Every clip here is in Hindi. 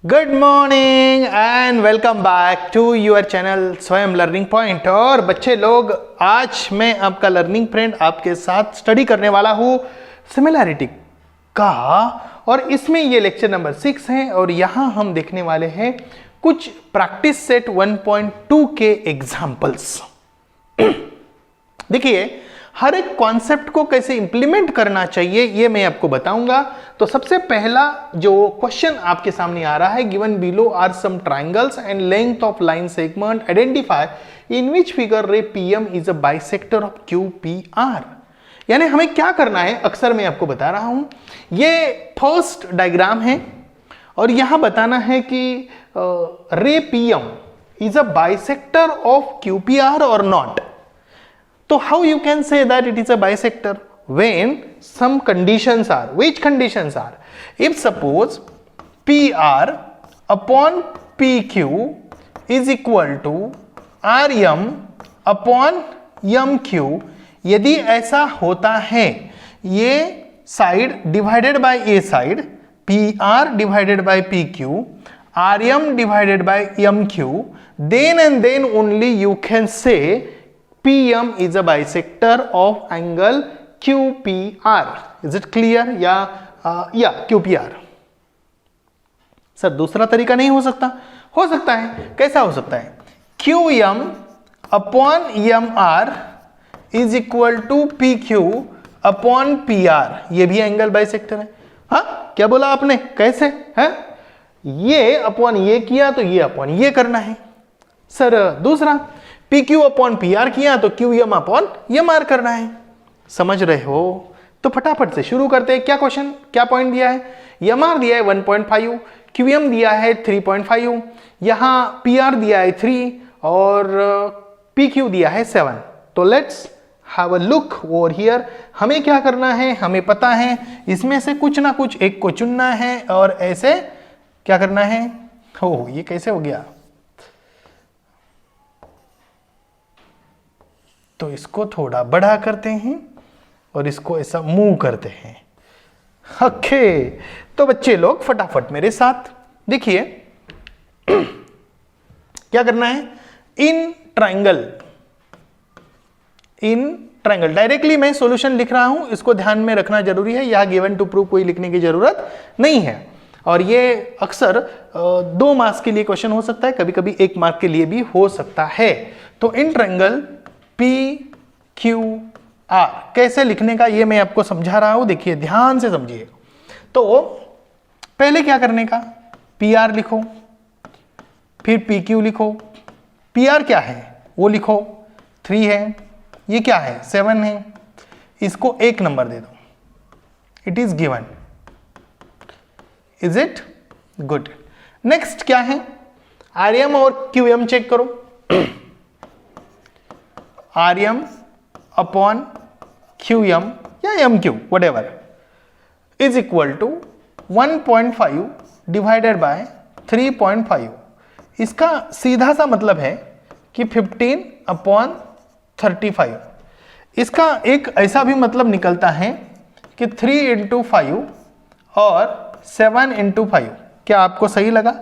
Good morning and welcome back to your channel Swayam learning point. और बच्चे लोग, आज मैं आपका लर्निंग फ्रेंड आपके साथ स्टडी करने वाला हूँ सिमिलैरिटी का, और इसमें ये लेक्चर नंबर 6 है और यहाँ हम देखने वाले हैं कुछ प्रैक्टिस सेट 1.2 के एग्जाम्पल्स। देखिए, हर एक कॉन्सेप्ट को कैसे इंप्लीमेंट करना चाहिए ये मैं आपको बताऊंगा। तो सबसे पहला जो क्वेश्चन आपके सामने आ रहा है, given below are some triangles and length of line segment, identify in which figure ray PM is a bisector of QPR. यानी हमें क्या करना है, अक्सर मैं आपको बता रहा हूं, ये फर्स्ट डायग्राम है और यहां बताना है कि रे PM is a bisector of QPR और not. So how you can say that it is a bisector? When some conditions are, which conditions are? If suppose PR upon PQ is equal to RM upon MQ, यदि ऐसा होता है, ये side divided by A side, PR divided by PQ, RM divided by MQ, then and then only you can say PM is a bisector of angle QPR. Is it clear? या QPR. सर दूसरा तरीका नहीं हो सकता? हो सकता है। कैसा हो सकता है? QM upon MR is equal to PQ upon PR। ये भी एंगल बाइसेक्टर है। हाँ, क्या बोला आपने? कैसे है? ये अपॉन ये किया तो ये अपॉन ये करना है। सर दूसरा PQ अपॉन PR किया तो QM अपॉन MR करना है। समझ रहे हो? तो फटाफट से शुरू करते हैं। क्या क्वेश्चन, क्या पॉइंट दिया है? MR दिया है 1.5, QM दिया है 3.5, यहाँ PR दिया है 3 और PQ दिया है 7। तो let's have a look over here. हमें क्या करना है, हमें पता है इसमें से कुछ ना कुछ एक को चुनना है और ऐसे क्या करना है। हो, ये कैसे हो गया? तो इसको थोड़ा बड़ा करते हैं और इसको ऐसा मूव करते हैं। ओके, तो बच्चे लोग फटाफट मेरे साथ देखिए क्या करना है। इन ट्रायंगल डायरेक्टली मैं सॉल्यूशन लिख रहा हूं, इसको ध्यान में रखना जरूरी है। यह गिवन टू प्रूव कोई लिखने की जरूरत नहीं है और ये अक्सर 2 मार्क्स के लिए क्वेश्चन हो सकता है, कभी कभी 1 मार्क के लिए भी हो सकता है। तो इन ट्रायंगल PQR कैसे लिखने का ये मैं आपको समझा रहा हूं, देखिए ध्यान से समझिए। तो पहले क्या करने का, PR लिखो, फिर PQ लिखो। PR क्या है वो लिखो, 3 है, ये क्या है 7 है, इसको 1 नंबर दे दो। It is given. Is it good? Next क्या है, RM और QM चेक करो। RM अपॉन QM या MQ whatever is equal to 1.5 divided by 3.5। इसका सीधा सा मतलब है कि 15 अपॉन 35। इसका एक ऐसा भी मतलब निकलता है कि 3 इंटू 5 और 7 इंटू 5। क्या आपको सही लगा?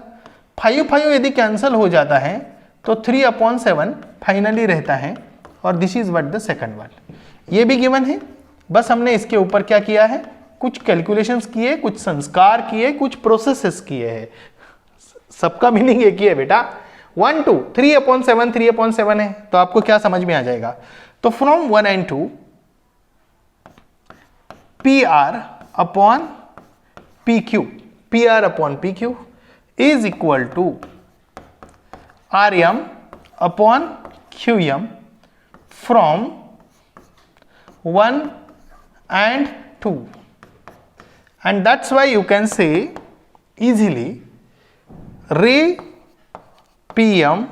5 यदि कैंसिल हो जाता है तो 3 अपॉन 7 फाइनली रहता है और this is what the second one. ये भी गिवन है, बस हमने इसके ऊपर क्या किया है, कुछ कैलकुलेशंस किए, कुछ संस्कार किए, कुछ प्रोसेसेस किए हैं। सबका मीनिंग एक ही है बेटा। 1 2 3 अपॉन 7 3 अपॉन 7 है, तो आपको क्या समझ में आ जाएगा। तो from 1 and 2 PR upon PQ, PR upon PQ is equal to RM upon QM from 1 and 2, and that's why you can say easily ray PM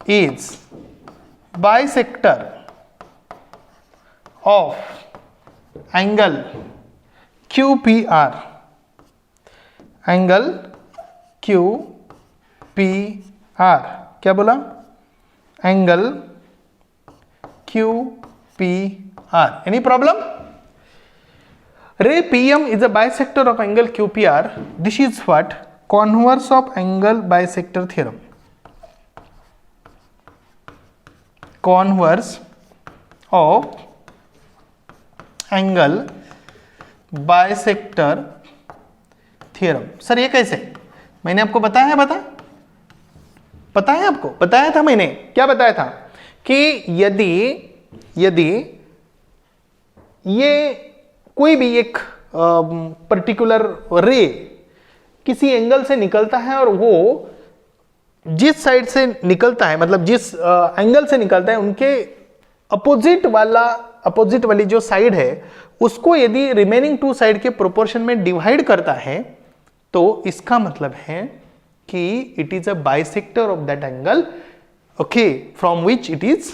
is bisector of angle QPR, angle QPR। क्या बोला? Angle QPR। Any problem? ray PM is a bisector of angle QPR. This is what? Converse of angle bisector theorem. Converse of angle bisector theorem. Sir ये कैसे? मैंने आपको बताया है आपको बताया था मैंने, क्या बताया था कि यदि ये कोई भी एक पर्टिकुलर रे किसी एंगल से निकलता है और वो जिस साइड से निकलता है, मतलब जिस एंगल से निकलता है, उनके अपोजिट वाली जो साइड है उसको यदि रिमेनिंग टू साइड के प्रोपोर्शन में डिवाइड करता है तो इसका मतलब है कि it is a bisector of that angle, okay, from which it is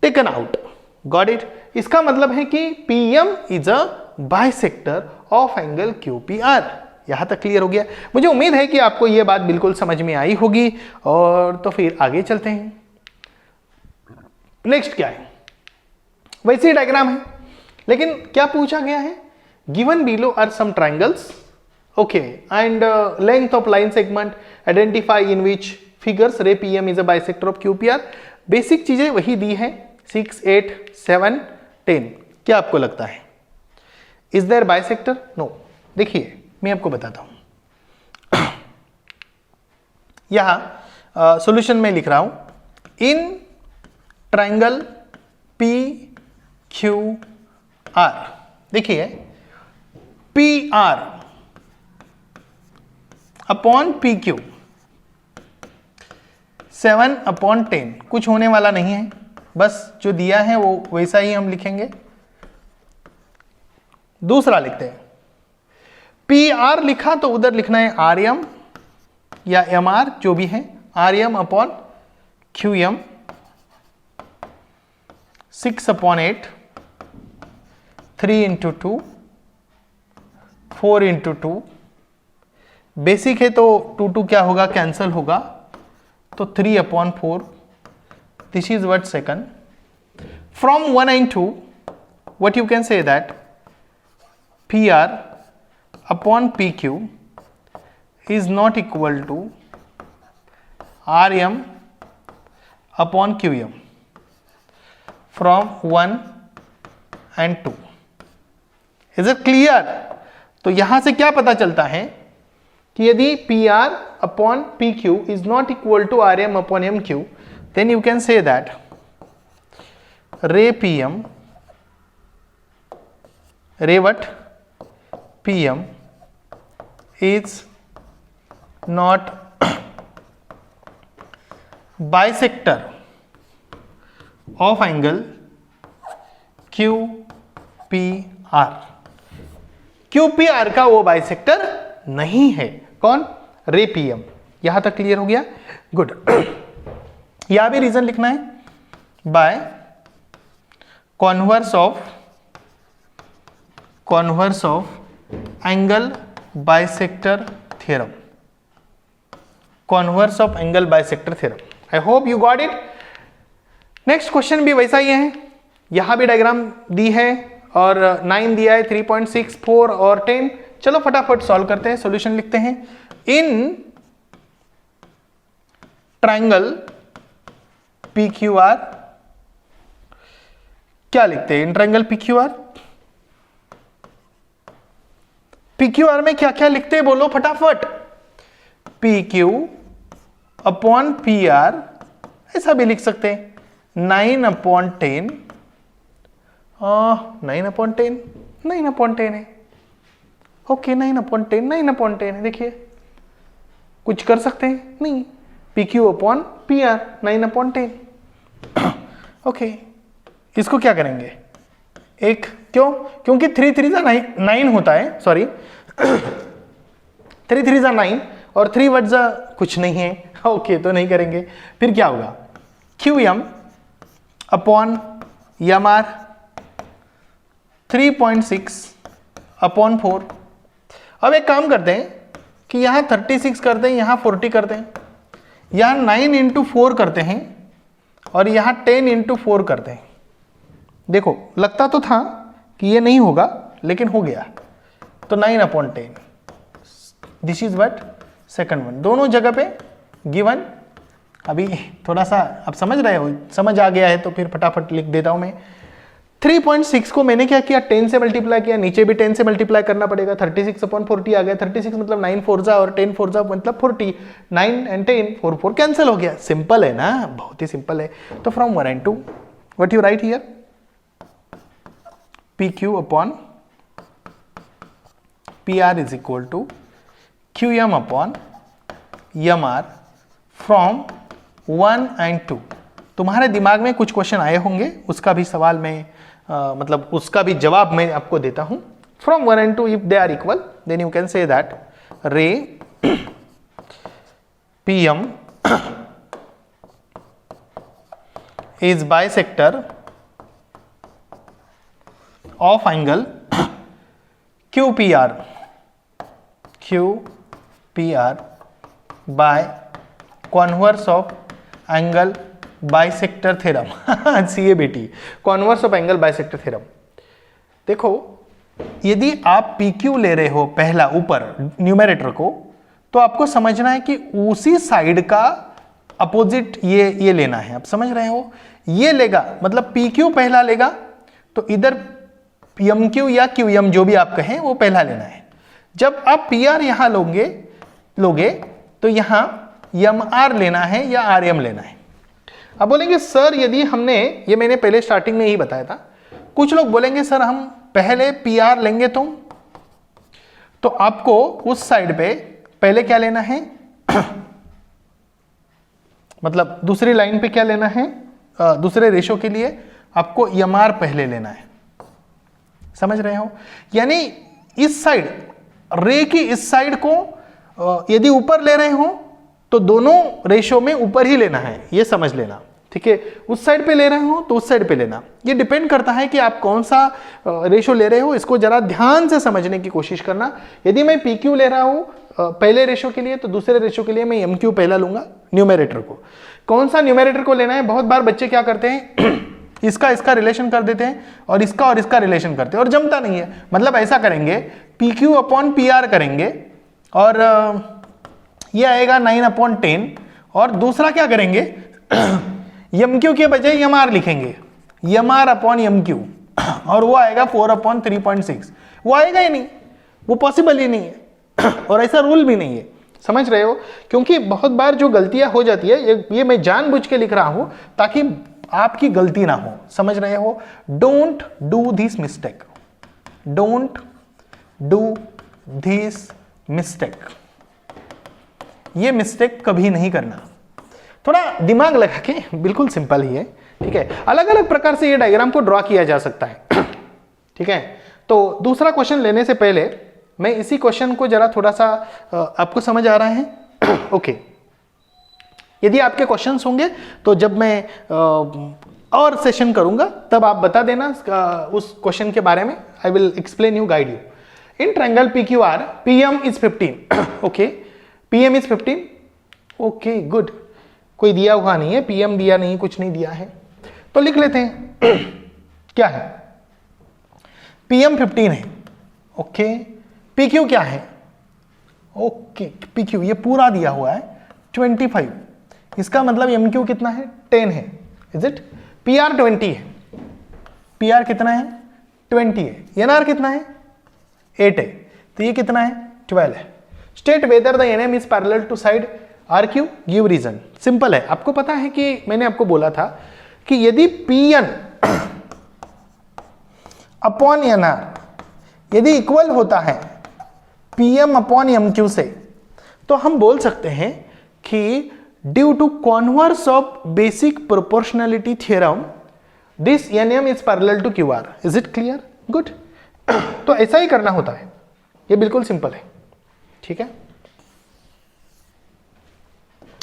taken out. Got it? इसका मतलब है कि PM is a bisector of angle QPR. यहां तक क्लियर हो गया? मुझे उम्मीद है कि आपको यह बात बिल्कुल समझ में आई होगी. और तो फिर आगे चलते हैं. नेक्स्ट क्या है? वैसे डायग्राम है, लेकिन क्या पूछा गया है? Given below are some triangles, okay, and length of line segment identify in which figures ray PM is a bisector of QPR. Basic चीजें वही दी है, 6, 8, 7, 10. क्या आपको लगता है? Is there bisector? नो. देखिए मैं आपको बताता हूं. यहां सॉल्यूशन में लिख रहा हूं, इन ट्राइंगल PQR. देखिए PR अपॉन PQ 7/10 कुछ होने वाला नहीं है, बस जो दिया है वो वैसा ही हम लिखेंगे. दूसरा लिखते हैं, PR लिखा तो उधर लिखना है RM या MR जो भी है, RM अपॉन QM 6/8 3 × 2 4 × 2. बेसिक है तो 2 क्या होगा? कैंसल होगा, तो 3/4. This is what second. From 1 and 2 what you can say that PR upon PQ is not equal to RM upon QM from 1 and 2. Is it clear? तो यहां से क्या पता चलता है कि यदि PR upon PQ is not equal to RM upon MQ, then you can say that ray PM, ray what? PM is not bisector of angle QPR. QPR का वो बाइसेक्टर नहीं है. कौन? रे PM. यहां तक क्लियर हो गया? गुड. यहां भी रीजन लिखना है, by converse of angle bisector theorem. Converse of angle bisector theorem. I hope you got it. Next question भी वैसा ही है, यहां भी डायग्राम दी है और 9 दिया है, 3.6, 4 और 10. चलो फटाफट सॉल्व करते हैं, सॉल्यूशन लिखते हैं. इन ट्राइंगल PQR क्या लिखते हैं? इन ट्राइंगल PQR में क्या क्या लिखते हैं? बोलो फटाफट. PQ अपॉन PR ऐसा भी लिख सकते हैं, 9/10. 9/10 है. ओके, 9/10 है. देखिए कुछ कर सकते हैं? नहीं. PQ upon PR 9/10. ओके, इसको क्या करेंगे? एक क्यों? क्योंकि 3 3 9 होता है, सॉरी 3 3 9 और 3 वर्ड्स कुछ नहीं है. ओके, तो नहीं करेंगे. फिर क्या होगा? QM upon MR 3.6/4. अब एक काम करते हैं कि यहाँ 36 करते हैं, यहाँ 40 करते हैं, यहाँ 9 × 4 करते हैं और यहाँ 10 × 4 करते हैं. देखो लगता तो था कि ये नहीं होगा, लेकिन हो गया, तो 9/10, this is what second one, दोनों जगह पे गिवन। अभी थोड़ा सा आप समझ रहे हो, समझ आ गया है तो फिर फटाफट लिख देता हूं मैं। 3.6 को मैंने क्या किया, 10 से मल्टीप्लाई किया, नीचे भी 10 से मल्टीप्लाई करना पड़ेगा, 36/40 आ गया। 36 मतलब 9 4 जा और 10 4 जा मतलब 40, 9 and 10 4 4 कैंसिल हो गया। सिंपल है ना, बहुत ही सिंपल है। तो from 1 and 2 what you write here, PQ upon PR is equal to QM upon MR from 1 and 2। तुम्हारे दिमाग में कुछ क्वेश्चन आए होंगे, उसका भी सवाल में मतलब उसका भी जवाब मैं आपको देता हूं। From 1 and 2 if they are equal then you can say that ray PM is bisector of angle QPR by converse of angle bisector theorem CABT, converse of angle bisector theorem. देखो, यदि आप PQ ले रहे हो पहला ऊपर न्यूमेरेटर को, तो आपको समझना है कि उसी साइड का अपोजिट ये लेना है। आप समझ रहे हो, ये लेगा मतलब PQ पहला लेगा, तो इधर MQ या QM जो भी आप कहें वो पहला लेना है। जब आप PR यहां लोगे तो यहां MR लेना है या RM लेना है। अब बोलेंगे सर यदि हमने, ये मैंने पहले स्टार्टिंग में ही बताया था, कुछ लोग बोलेंगे सर हम पहले PR लेंगे तो आपको उस साइड पे पहले क्या लेना है मतलब दूसरी लाइन पे क्या लेना है, दूसरे रेशो के लिए आपको MR पहले लेना है। समझ रहे हो, यानी इस साइड रे की इस साइड को यदि ऊपर ले रहे हो तो दोनों रेशो में ऊपर ही लेना है, ये समझ लेना। ठीक है, उस साइड पे ले रहे हो तो उस साइड पे लेना। ये डिपेंड करता है कि आप कौन सा रेशो ले रहे हो, इसको जरा ध्यान से समझने की कोशिश करना। यदि मैं PQ ले रहा हूं पहले रेशो के लिए, तो दूसरे रेशो के लिए मैं MQ पहला लूंगा न्यूमेरेटर को। कौन सा न्यूमेरेटर को लेना है, बहुत बार बच्चे क्या करते हैं इसका रिलेशन कर देते हैं और इसका रिलेशन करते हैं और जमता नहीं है। मतलब ऐसा करेंगे, PQ अपॉन PR करेंगे और ये आएगा 9/10 और दूसरा क्या करेंगे MQ के बजाय MR लिखेंगे, MR अपॉन MQ और वो आएगा 4/3.6। वो आएगा ही नहीं, वो पॉसिबल ही नहीं है और ऐसा रूल भी नहीं है। समझ रहे हो, क्योंकि बहुत बार जो गलतियां हो जाती है, ये मैं जानबूझ के लिख रहा हूं ताकि आपकी गलती ना हो। समझ रहे हो, don't do this mistake, don't do this mistake, ये मिस्टेक कभी नहीं करना। थोड़ा दिमाग लगा के, बिल्कुल सिंपल ही है। ठीक है, अलग अलग प्रकार से ये डायग्राम को ड्रॉ किया जा सकता है। ठीक है, तो दूसरा क्वेश्चन लेने से पहले मैं इसी क्वेश्चन को जरा थोड़ा सा आपको समझ आ रहा है ओके। यदि आपके क्वेश्चंस होंगे तो जब मैं और सेशन करूंगा तब आप बता देना उस क्वेश्चन के बारे में। I will explain you, guide you. In triangle PQR PM is 15 okay, PM is 15 okay good. कोई दिया हुआ नहीं है, PM दिया नहीं, कुछ नहीं दिया है, तो लिख लेते हैं क्या है। PM 15 है ओके, PQ क्या है ओके, PQ ये पूरा दिया हुआ है 25, इसका मतलब MQ कितना है 10 है, इज इट। PR 20 है, PR कितना है 20 है, NR कितना है 8 है, तो ये कितना है 12 है। State whether the NM is parallel to side RQ, give reason. Simple है, आपको पता है कि मैंने आपको बोला था कि यदि PN अपॉन NR यदि इक्वल होता है PM अपॉन MQ से, तो हम बोल सकते हैं कि due to converse of basic proportionality theorem this NM is parallel to QR। Is it clear, good. तो ऐसा ही करना होता है, ये बिल्कुल सिंपल है। ठीक है,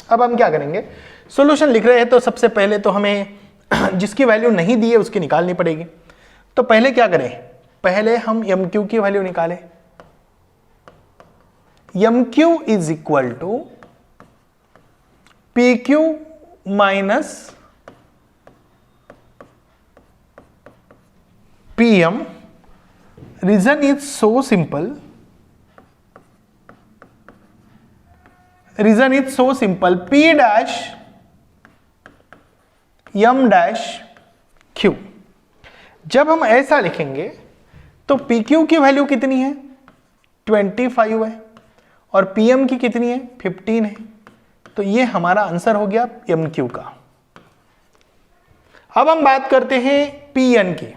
अब हम क्या करेंगे, सॉल्यूशन लिख रहे हैं तो सबसे पहले तो हमें जिसकी वैल्यू नहीं दी है उसकी निकालनी पड़ेगी। तो पहले क्या करें, पहले हम MQ की वैल्यू निकालें। MQ is equal to PQ minus PM reason is so simple, reason is so simple, P dash M dash Q। जब हम ऐसा लिखेंगे तो PQ की वैल्यू कितनी है 25 है और PM की कितनी है 15 है, तो ये हमारा आंसर हो गया MQ का। अब हम बात करते हैं PN की।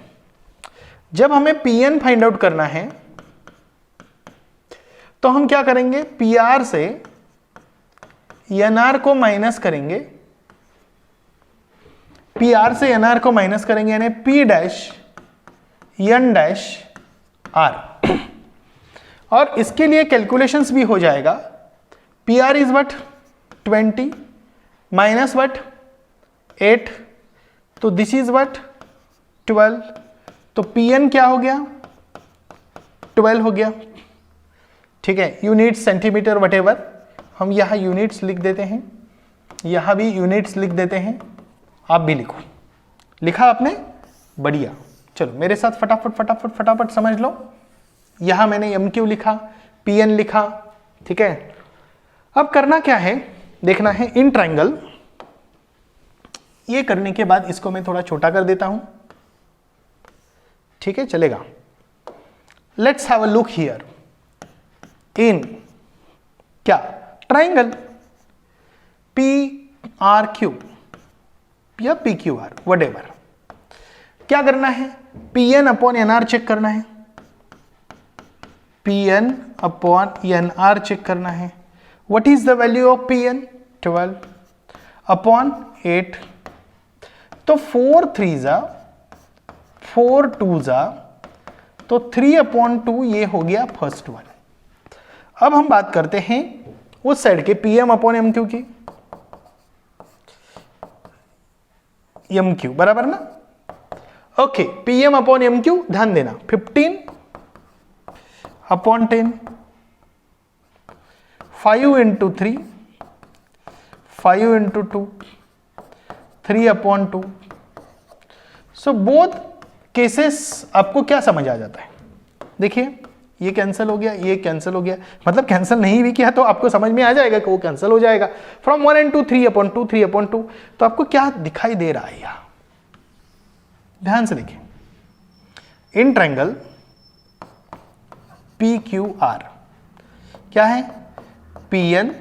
जब हमें PN फाइंड आउट करना है तो हम क्या करेंगे, PR से NR को माइनस करेंगे, PR से NR को माइनस करेंगे, यानी P dash N dash R। और इसके लिए कैलकुलेशंस भी हो जाएगा। PR is what 20 minus what 8, तो दिस इज वट 12, तो PN क्या हो गया 12 हो गया। ठीक है, यूनिट सेंटीमीटर वटेवर, हम यहां यूनिट्स लिख देते हैं, यहां भी यूनिट्स लिख देते हैं, आप भी लिखो। लिखा आपने, बढ़िया। चलो मेरे साथ फटाफट फटाफट फटाफट समझ लो। यहां मैंने MQ लिखा, PN लिखा, ठीक है। अब करना क्या है, देखना है इन ट्रायंगल। ये करने के बाद इसको मैं थोड़ा छोटा कर देता हूं, ठीक है, चलेगा। Let's have a look here in क्या ट्रायंगल PRQ या PQR व्हाटएवर। क्या करना है, PN अपॉन NR चेक करना है, PN अपॉन NR चेक करना है। What is the value of PN 12 upon 8, तो 4 3 जा 4 2 जा, तो 3 अपॉन 2 ये हो गया फर्स्ट वन। अब हम बात करते हैं उस साइड के PM अपॉन MQ की, MQ बराबर ना, ओके। PM अपॉन MQ ध्यान देना, 15 upon 10, 5 into 3, 5 into 2, 3 upon 2। So both cases आपको क्या समझ आ जाता है, देखिए ये कैंसिल हो गया, ये कैंसिल हो गया, मतलब कैंसिल नहीं भी किया तो आपको समझ में आ जाएगा कि वो कैंसिल हो जाएगा। फ्रॉम 1 and 2 3 अपॉन 2, 3 अपॉन 2, तो आपको क्या दिखाई दे रहा है यहां, ध्यान से देखिए। इन ट्रायंगल PQR क्या है, PN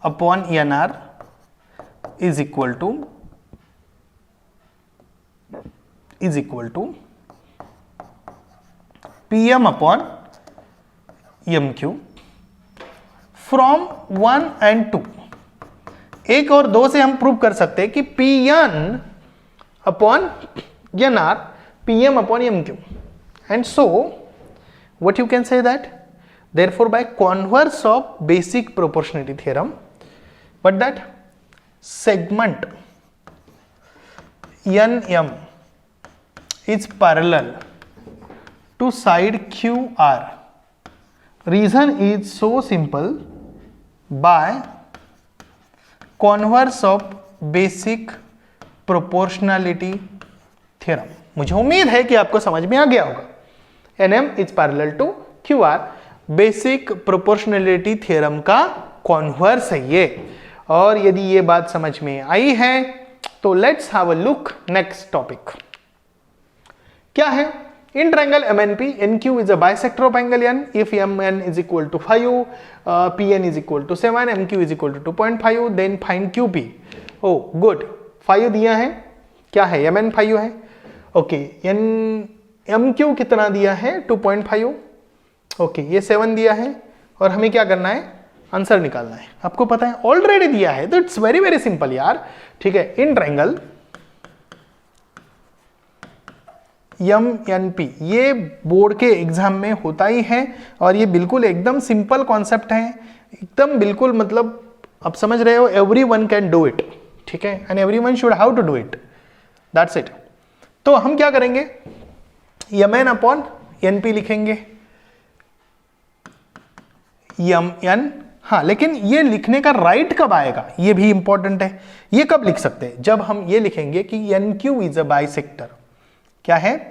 upon NR is equal to PM upon MQ from 1 and 2। 1 और 2 से हम प्रूव कर सकते हैं कि PN upon NR, PM upon MQ, and so what you can say that therefore by converse of basic proportionality theorem, but that segment NM is parallel to side QR. Reason is so simple, by converse of basic proportionality theorem. मुझे उम्मीद है कि आपको समझ में आ गया होगा। NM is parallel to QR, basic proportionality theorem का कॉन्वर्स है ये। और यदि ये बात समझ में आई है तो let's have a look next topic. क्या है, in triangle MNP NQ is a bisector of angle N if MN is equal to 5, PN is equal to 7, MQ is equal to 2.5, then find QP। oh good, 5 दिया है, क्या है MN 5 है, ओके। MQ कितना दिया है 2.5, ओके। ये 7 दिया है और हमें क्या करना है, आंसर निकालना है। आपको पता है ऑलरेडी दिया है, तो इट्स वेरी वेरी सिंपल यार, ठीक है। इन ट्रायंगल MNP, ये बोर्ड के एग्जाम में होता ही है और ये बिल्कुल एकदम सिंपल कॉन्सेप्ट है, एकदम बिल्कुल, मतलब आप समझ रहे हो, एवरीवन कैन डू इट, ठीक है, and everyone should how to do it, that's it. तो हम क्या करेंगे, MN अपॉन NP लिखेंगे, MN, हाँ, लेकिन ये लिखने का राइट कब आएगा, ये भी इंपॉर्टेंट है। ये कब लिख सकते हैं, जब हम ये लिखेंगे कि NQ इज अ बाइसेक्टर। क्या है,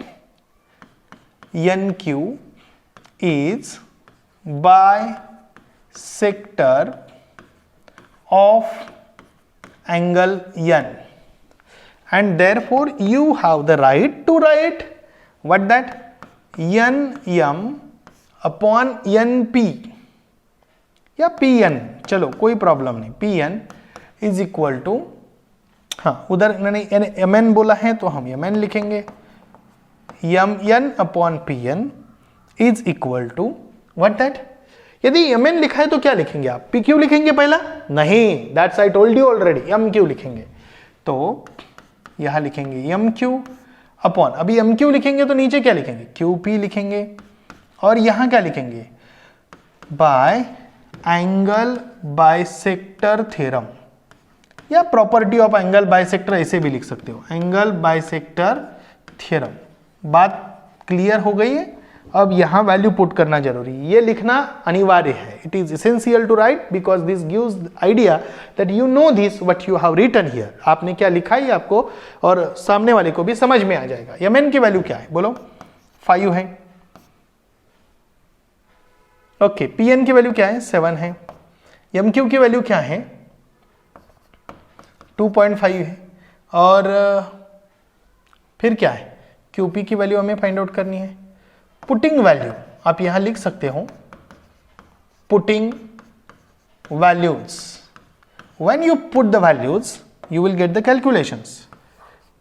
N Q is bisector of angle n, and therefore you have the right to write what that nm upon np या pn, चलो कोई प्रॉब्लम नहीं, pn इज इक्वल टू, हाँ उधर मैंने mn बोला है तो हम mn लिखेंगे, mn upon pn is equal to what that, यदि mn लिखा है तो क्या लिखेंगे आप, pq लिखेंगे पहला, नहीं, that's I told you already, mq लिखेंगे, तो यहां लिखेंगे mq अपॉन, अभी mq लिखेंगे तो नीचे क्या लिखेंगे, qp लिखेंगे, और यहां क्या लिखेंगे, बाय एंगल बाइसेक्टर थ्योरम या प्रॉपर्टी ऑफ एंगल बाइसेक्टर, ऐसे भी लिख सकते हो, एंगल बाइसेक्टर थ्योरम। बात क्लियर हो गई है? अब यहां वैल्यू पुट करना जरूरी है, ये लिखना अनिवार्य है, it is essential to write because this gives idea that you know this what you have written here, आपने क्या लिखा है आपको और सामने वाले को भी समझ में आ जाएगा। mn की वैल्यू क्या है बोलो, 5 है, ओके, pn की वैल्यू क्या है, 7 है, mq की वैल्यू क्या है, 2.5 है, और फिर क्या है, qp की वैल्यू हमें फाइंड आउट करनी है। पुटिंग वैल्यू आप यहां लिख सकते हो, putting values, when you put the values you will get the calculations,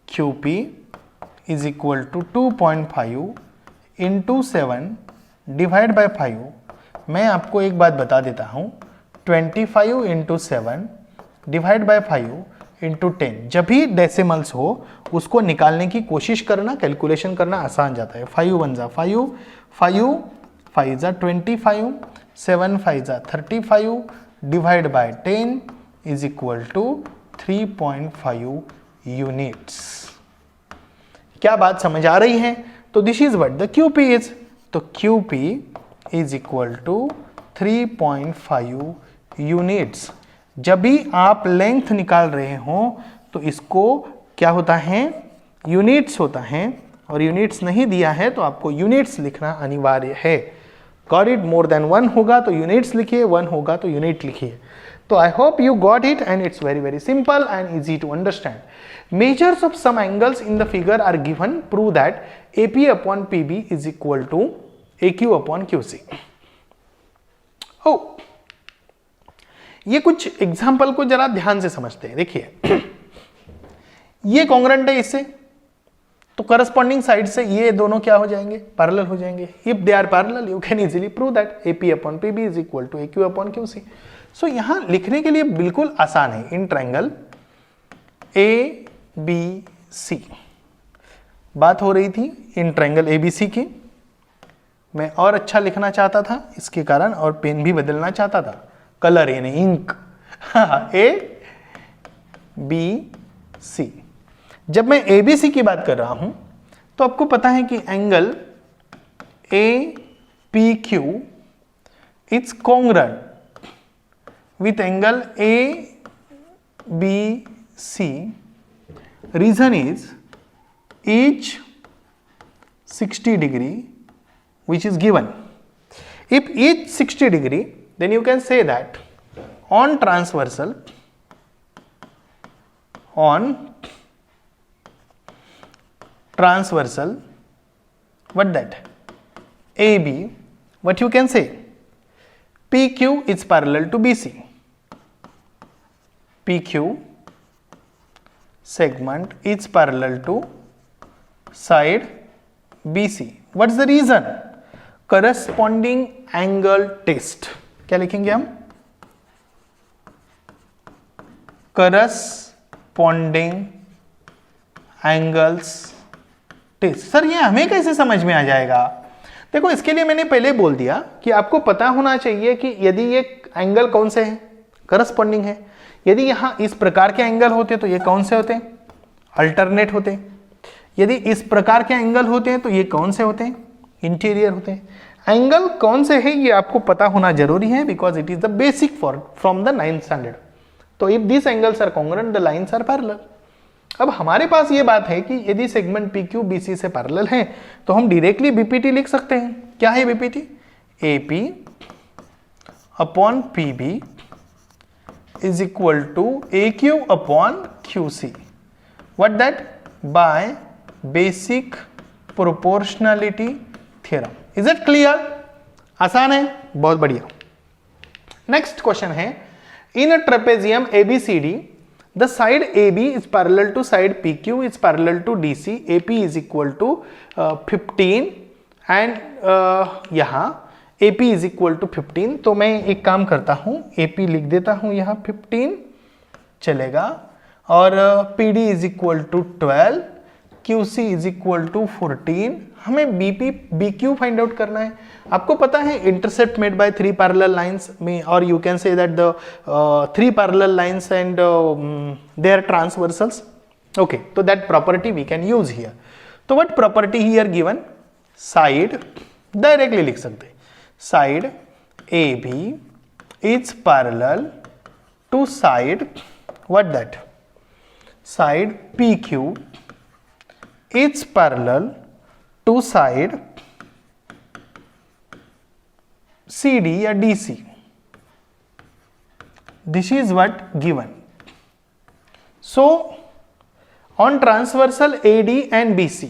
qp is equal to 2.5 into 7 divide by 5, मैं आपको एक बात बता देता हूं, 25 इंटू 7 डिवाइड बाय 5 इंटू 10, जब भी डेसिमल्स हो उसको निकालने की कोशिश करना, कैलकुलेशन करना आसान जाता है। 5 1 जा 5, 5 5 जा 25, 7 5 जा 35 divide by 10 is equal to 3.5 units. क्या बात समझ आ रही है? तो this is what the QP is, तो QP is equal to 3.5 units. जब भी आप लेंथ निकाल रहे हो तो इसको क्या होता है, यूनिट्स होता है, और यूनिट्स नहीं दिया है तो आपको यूनिट्स लिखना अनिवार्य है। गॉट इट, मोर देन 1 होगा तो यूनिट्स लिखिए, 1 होगा तो यूनिट लिखिए। तो I hope you got it and it's very very simple and easy to understand. Measures of some angles in the figure are given, prove that AP upon PB is equal to AQ upon QC। ये कुछ एग्जाम्पल को जरा ध्यान से समझते हैं। देखिए ये कॉन्ग्रेंट है इससे, तो करस्पॉन्डिंग साइड से ये दोनों क्या हो जाएंगे, पैरेलल हो जाएंगे। If they are parallel you can easily prove that AP upon PB is equal to AQ upon QC। So यहां लिखने के लिए बिल्कुल आसान है, इन ट्रायंगल ABC बात हो रही थी, इन ट्रायंगल ABC की। मैं और अच्छा लिखना चाहता था इसके कारण, और पेन भी बदलना चाहता था, कलर यानी इंक, ABC। जब मैं ABC की बात कर रहा हूं तो आपको पता है कि angle APQ is congruent with angle ABC। Reason is each 60 degree which is given. If each 60 degree, then you can say that on transversal, what that AB, what you can say, PQ is parallel to BC, PQ segment is parallel to side BC. What's the reason? Corresponding angle test. क्या लिखेंगे हम? Corresponding angles test. सर ये हमें कैसे समझ में आ जाएगा? देखो इसके लिए मैंने पहले बोल दिया कि आपको पता होना चाहिए कि यदि ये एंगल कौन से हैं, करस्पॉन्डिंग है। यदि यहाँ इस प्रकार के एंगल होते तो ये कौन से होते हैं, अल्टरनेट होते हैं। यदि इस प्रकार के एंगल होते हैं तो ये कौन से होते हैं, इंटीरियर होते हैं। एंगल कौन से है ये आपको पता होना जरूरी है, because it is the basic for from the 9th standard. तो if this angles are congruent the lines are parallel. अब हमारे पास ये बात है कि यदि सेगमेंट PQ BC से पैरेलल है तो हम डायरेक्टली BPT लिख सकते हैं। क्या है BPT? AP upon PB is equal to AQ upon QC. What that? By basic proportionality theorem. Is it clear? आसान है, बहुत बढ़िया। नेक्स्ट क्वेश्चन है, इन अ trapezium ABCD the side AB is parallel to side PQ is parallel to DC, AP is equal to 15 and यहाँ AP is equal to 15। तो मैं एक काम करता हूँ, AP लिख देता हूँ यहाँ 15 चलेगा, और PD is equal to 12, QC is equal to 14। हमें BQ फाइंड आउट करना है। आपको पता है intercept made by 3 parallel lines में, और you can say that the 3 parallel lines and they are transversals. Okay, तो that property we can use here. तो what property here given? Side, directly लिख सकते, side AB is parallel to side what that, side PQ is parallel to side CD या DC। This is what given. So on transversal AD and BC,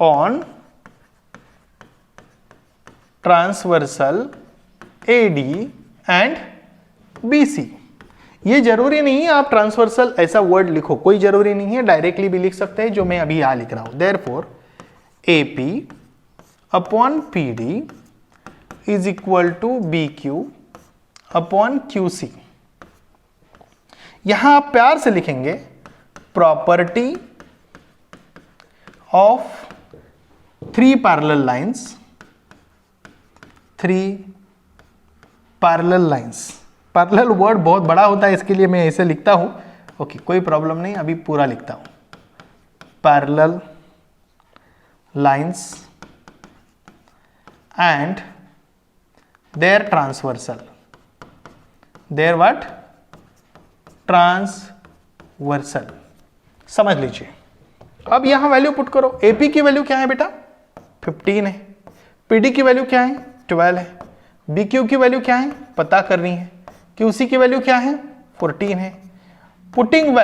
on transversal AD and BC, ये जरूरी नहीं है आप ट्रांसवर्सल ऐसा वर्ड लिखो, कोई जरूरी नहीं है, डायरेक्टली भी लिख सकते हैं जो मैं अभी यहां लिख रहा हूं। Therefore AP upon PD is equal to BQ upon QC। यहां आप प्यार से लिखेंगे property of 3 parallel lines, 3 parallel lines. Parallel word बहुत बड़ा होता है, इसके लिए मैं ऐसे लिखता हूं। ओके, कोई प्रॉब्लम नहीं, अभी पूरा लिखता हूं। Parallel lines and their transversal, their what? Transversal। समझ लीजिए। अब यहां वैल्यू पुट करो। AP की वैल्यू क्या है बेटा? 15 है। PD की वैल्यू क्या है? 12 है। BQ की वैल्यू क्या है? पता करनी है। QC की वैल्यू क्या है? 14 है। पुटिंग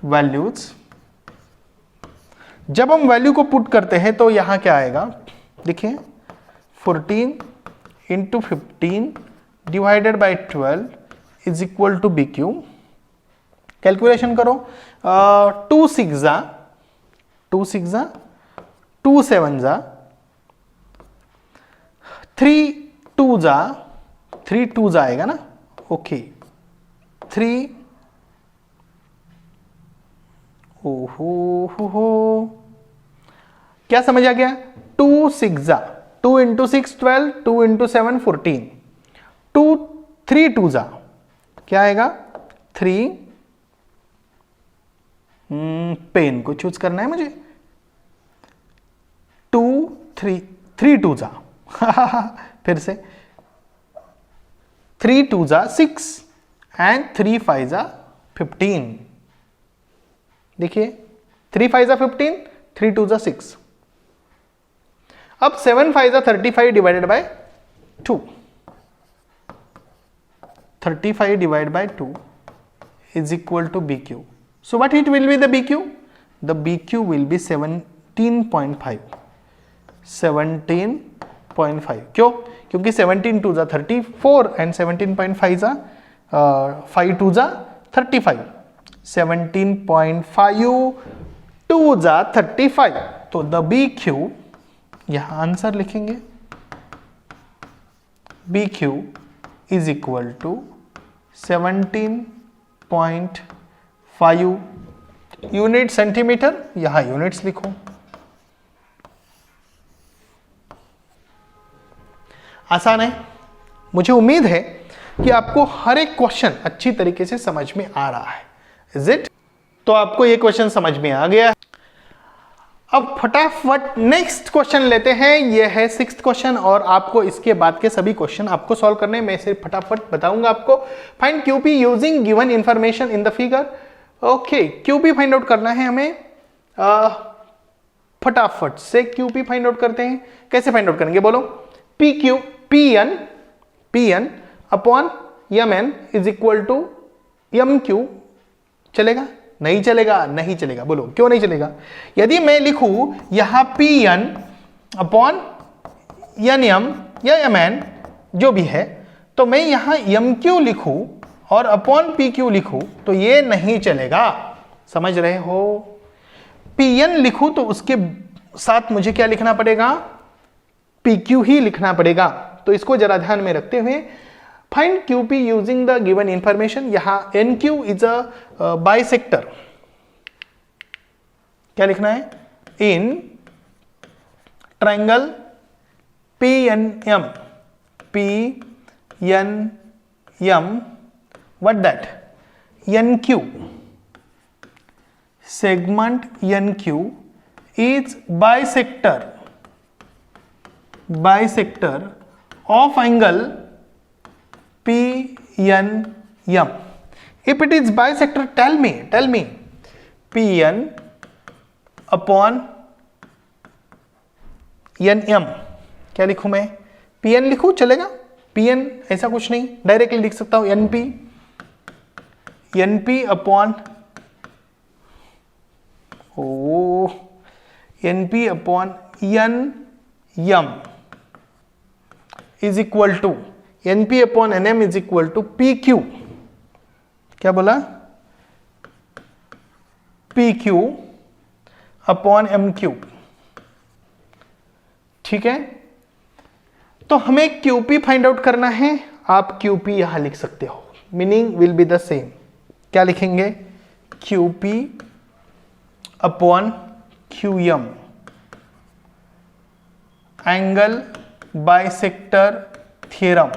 वैल्यूज जब हम वैल्यू को पुट करते हैं तो यहां क्या आएगा? देखिए 14 into 15 divided by 12 is equal to BQ। Calculation करो। 2 6 जा 2 7 जा 3 2 जा 3 2 जा आएगा ना। ओके 3 हो क्या समझ आ गया? 2 6 जा 2 इंटू 6 12, 2 इंटू 7 14, 3 2 जा क्या आएगा? 3 पेन को चूज करना है मुझे। 2 3 2 जा फिर से 3 2 जा 6 एंड 3 5 जा 15। देखिए 3 5 जा 15, 3 2 जा 6। अब 7 5 जा 35 divided by 2, 35 divide bye 2 is equal to BQ. So what it will be the BQ? The BQ will be 17.5. 17.5 क्यों? क्योंकि 17 2 जा 34 and 17.5 जा 5 2 जा 35। 17.5 2 जा 35। तो द BQ यहां आंसर लिखेंगे, BQ is equal to 17.5 unit centimetre. यहां यूनिट्स लिखो। आसान है। मुझे उम्मीद है कि आपको हर एक क्वेश्चन अच्छी तरीके से समझ में आ रहा है। Is it? तो आपको ये क्वेश्चन समझ में आ गया है। अब फटाफट नेक्स्ट क्वेश्चन लेते हैं। ये है 6th क्वेश्चन और आपको इसके बाद के सभी क्वेश्चन आपको सॉल्व करने हैं। मैं सिर्फ फटाफट बताऊंगा आपको। Find QP using given information in the figure. Okay, QP find out करना है हमें। फटाफट से क्यूपी फाइंड आउट करते हैं। कैसे फाइंड आउट करेंगे बोलो? P Q P N upon M N is equal to M Q. चलेगा? नहीं चलेगा, नहीं चलेगा। बोलो क्यों नहीं चलेगा? यदि मैं लिखूं यहां P N upon N M या एम एन जो भी है, तो मैं यहां एम क्यू लिखूं और अपॉन पी क्यू लिखूं तो ये नहीं चलेगा। समझ रहे हो? पी एन लिखूं तो उसके साथ मुझे क्या लिखना पड़ेगा? पी क्यू ही लिखना पड़ेगा। तो इसको जरा ध्यान में रखते हुए find QP using the given information. यहां NQ इज अ बाइसेक्टर। क्या लिखना है? In triangle PNM what that? NQ segment NQ is bisector of angle PNM. If it is bisector, tell me PN upon NM क्या लिखूं मैं? PN लिखूं चलेगा? PN ऐसा कुछ नहीं, डायरेक्टली लिख सकता हूं NP upon NP upon NM is equal to NP upon NM is equal to PQ। क्या बोला? PQ upon MQ। ठीक है, तो हमें QP फाइंड आउट करना है। आप QP यहां लिख सकते हो, meaning will be the same. क्या लिखेंगे? QP upon QM angle bisector theorem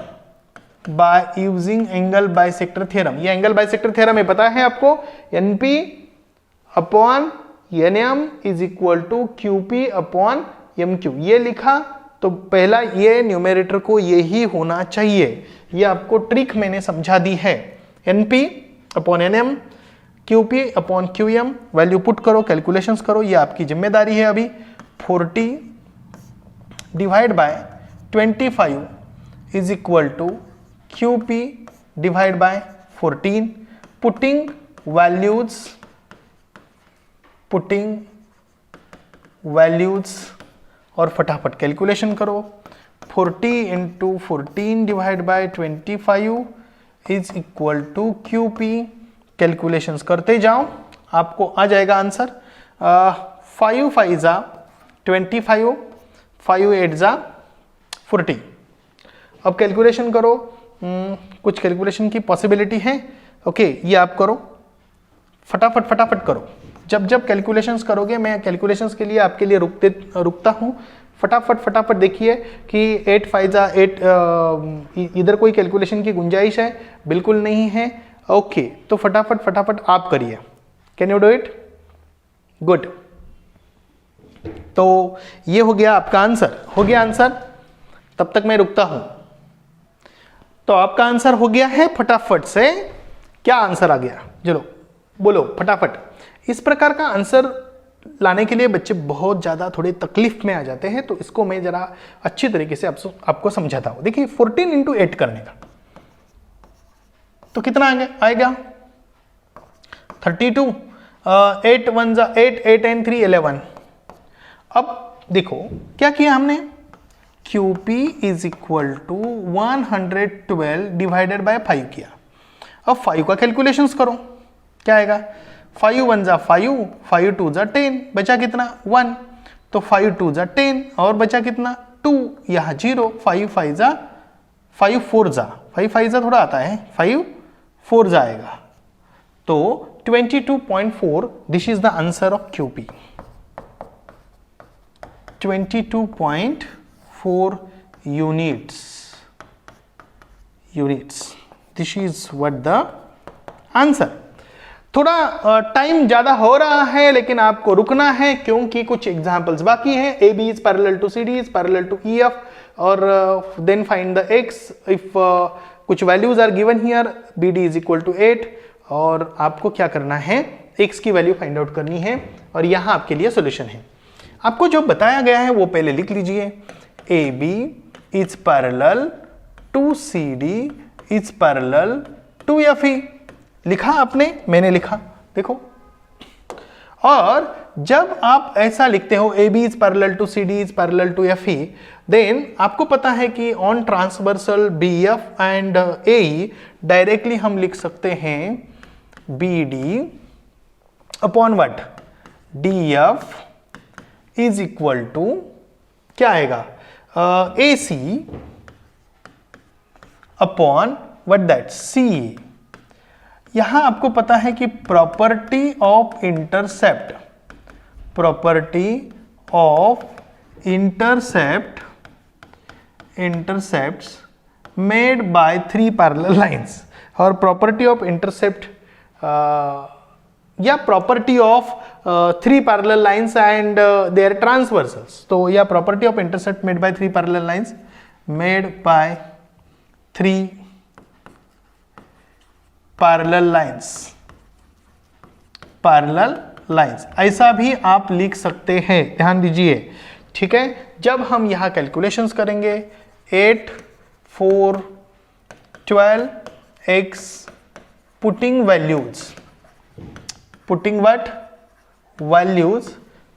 by using angle bisector theorem. ये एंगल बाइसेक्टर थ्योरम है, पता है आपको? NP upon NM is equal to QP upon MQ। ये लिखा तो पहला ये न्यूमेरेटर को ये ही होना चाहिए। ये आपको ट्रिक मैंने समझा दी है। NP upon NM QP upon QM value put करो, कैलकुलेशंस करो, ये आपकी जिम्मेदारी है। अभी 40 divide by 25 is equal to QP divided by 14. putting values और फटाफट कैलकुलेशन करो। 40 into 14 divided by 25 is equal to QP। Calculations करते जाओ, आपको आ जाएगा आंसर। 5 5 जा 25, 5 8 जा 40। अब कैलकुलेशन करो। कुछ कैलकुलेशन की पॉसिबिलिटी है। ओके, ये आप करो, फटाफट करो। जब कैलकुलेशंस करोगे, मैं कैलकुलेशंस के लिए आपके लिए रुकता हूँ। फटाफट देखिए कि 8 5 जा 8, इधर कोई कैलकुलेशन की गुंजाइश है? बिल्कुल नहीं है। ओके, तो फटाफट आप करिए। Can you do it? Good. तो ये हो गया आपका आंसर। हो गया आंसर, तब तक मैं रुकता हूं। तो आपका आंसर हो गया है। फटाफट से क्या आंसर आ गया? चलो बोलो फटाफट। इस प्रकार का आंसर लाने के लिए बच्चे बहुत ज़्यादा थोड़े तकलीफ में आ जाते हैं, तो इसको मैं ज़रा अच्छी तरीके से आपको समझाता हूँ। देखिए 14 इंटू 8 करने का तो कितना आएगा? 32। 8 1 जा 8, 8 and 3 11। अब देखो क्या किया हमने? QP is equal to 112 divided by 5 किया। अब 5 का कैलकुलेशंस करो, क्या आएगा? 5 1 जा 5, 5 2 जा 10, बचा कितना? 1। तो 5 2 जा 10 और बचा कितना? 2। यहाँ 0। 5 5 जा 5 4 जा 5 5 जा थोड़ा आता है, 5 4 जाएगा। तो 22.4 this is the answer of QP। 22.4 units. This is what the answer. थोड़ा टाइम ज़्यादा हो रहा है लेकिन आपको रुकना है क्योंकि कुछ एग्जाम्पल्स बाकी हैं। A B is parallel to C D is parallel to E F और then find the x if कुछ values are given here, B D is equal to 8 और आपको क्या करना है, एक्स की वैल्यू फाइंड आउट करनी है और यहाँ आपके लिए सोल्यूशन है। आपको जो बताया गया है वो पहले लिख लीजिए। A B is parallel to C D is parallel to F E. लिखा आपने, मैंने लिखा, देखो। और जब आप ऐसा लिखते हो A B is parallel to C D is parallel to F E, then आपको पता है कि on transversal B F and A E directly हम लिख सकते हैं B D upon what, D F is equal to क्या आएगा, A C upon what that, C. यहां आपको पता है कि property of intercept, property of intercepts made by 3 parallel lines, और प्रॉपर्टी ऑफ इंटरसेप्ट या property of 3 parallel lines and their transversals. तो या property of intercept made by 3 parallel lines made by 3 parallel lines, ऐसा भी आप लिख सकते हैं, ध्यान दीजिए, ठीक है। जब हम यहां कैलकुलेशंस करेंगे 8 4 12 x putting what values,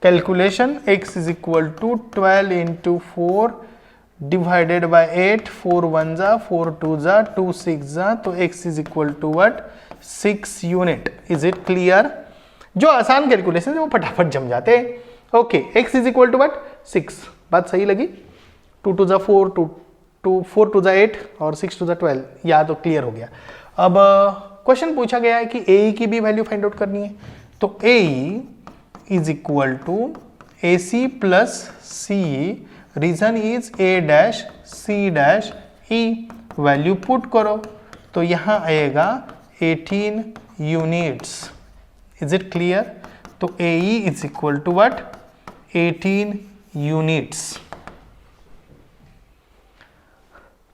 calculation x is equal to 12 into 4 divided by 8, 4 1 जा, 4 2 जा, 2 6 जा, तो x is equal to what 6 unit. Is it clear? जो आसान कैलकुलेशन है वो फटाफट जम जाते हैं। Okay, x is equal to what 6, बात सही लगी? 2 2 जा 4, 4 2 जा 8 और 6 2 जा 12, या तो क्लियर हो गया। अब क्वेश्चन पूछा गया है कि ए की भी वैल्यू फाइंड आउट करनी है, तो a is equal to a c plus c, reason is a dash c dash e, value put करो तो यहां आएगा 18 यूनिट्स। Is it clear? तो a is equal to what 18 units.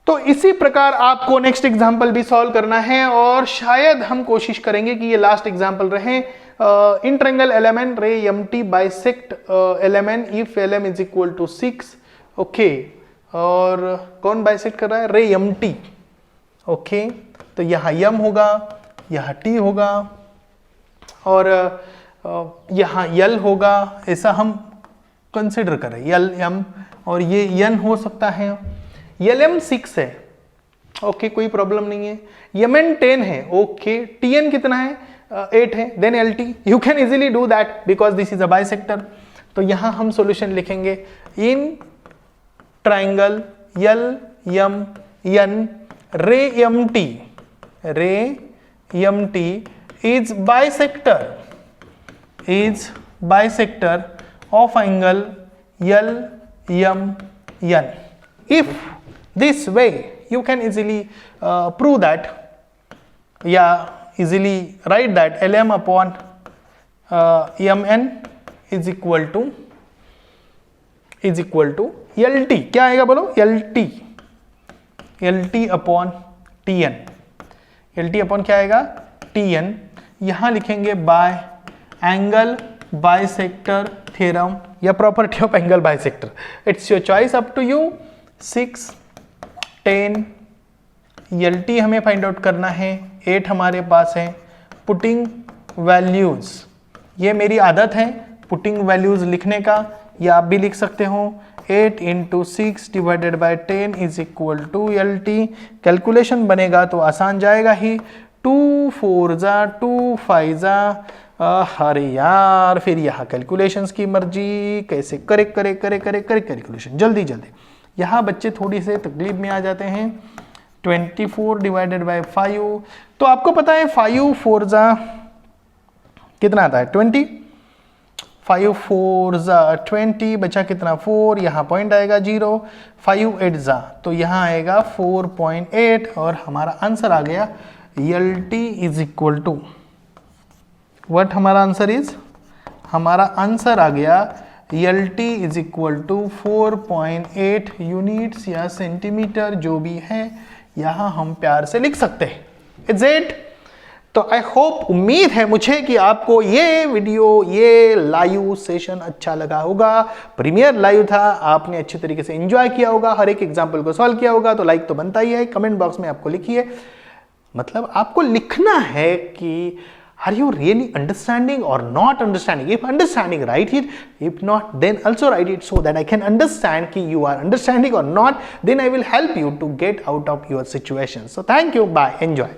तो इसी प्रकार आपको नेक्स्ट एग्जाम्पल भी सॉल्व करना है और शायद हम कोशिश करेंगे कि ये लास्ट एग्जाम्पल रहे। In triangle element ray M T bisect element if L M is equal to 6। Okay, और कौन बाइसेक्ट कर रहा है? रे एम टी। ओके, तो यहाँ यम होगा, यहाँ टी होगा और यहाँ यल होगा, ऐसा हम कंसिडर करें, यल एम, और ये यन हो सकता है। यल एम 6 है, ओके, कोई प्रॉब्लम नहीं है। यम एन 10 है, ओके, टी एन कितना है? 8 है, then L T. You can easily do that because this is a bisector. तो यहां हम सॉल्यूशन लिखेंगे in triangle L M N ray M T is bisector of angle L M N. If this way you can easily prove that, easily write that Lm upon Mn is equal to Lt। क्या आएगा बोलो? Lt upon Tn। Lt upon क्या आएगा? Tn। यहां लिखेंगे बाय एंगल बाइसेक्टर थ्योरम या property of angle bisector. It's your choice, up to you. 6 10 Lt हमें फाइंड आउट करना है, 8 हमारे पास है। पुटिंग वैल्यूज, ये मेरी आदत है पुटिंग वैल्यूज लिखने का, या आप भी लिख सकते हो। 8 into 6 divided by 10 is equal to Lt। Calculation बनेगा तो आसान जाएगा ही, 2 4 जा 2 5 जा, अरे यार फिर यहाँ कैलकुलेशंस की मर्जी, कैसे करे कैलकुलेशन जल्दी। यहाँ बच्चे थोड़ी से तकलीफ में आ जाते हैं। 24 डिवाइडेड बाय 5, तो आपको पता है 5 4 जा कितना आता है? 20। 5 4 जा 20, बचा कितना? 4, यहाँ पॉइंट आएगा 0। 5 8 जा, तो यहाँ आएगा 4.8 और हमारा आंसर आ गया Lt is equal to what हमारा आंसर इज, हमारा आंसर आ गया LT is equal to 4.8 units या सेंटीमीटर, जो भी है यहां हम प्यार से लिख सकते हैं। It's it. तो आई होप, उम्मीद है मुझे कि आपको ये वीडियो, ये लाइव सेशन अच्छा लगा होगा। प्रीमियर लाइव था, आपने अच्छे तरीके से एंजॉय किया होगा, हर एक एग्जाम्पल को सॉल्व किया होगा। तो लाइक तो बनता ही है। कमेंट बॉक्स में आपको लिखिए, मतलब आपको लिखना है कि आर यू रियली अंडरस्टैंडिंग और not understanding. If understanding, write it, if not then also write it, so that I can understand कि यू आर अंडरस्टैंडिंग और not, then I will help you to get out of your situation. So thank you, bye, enjoy.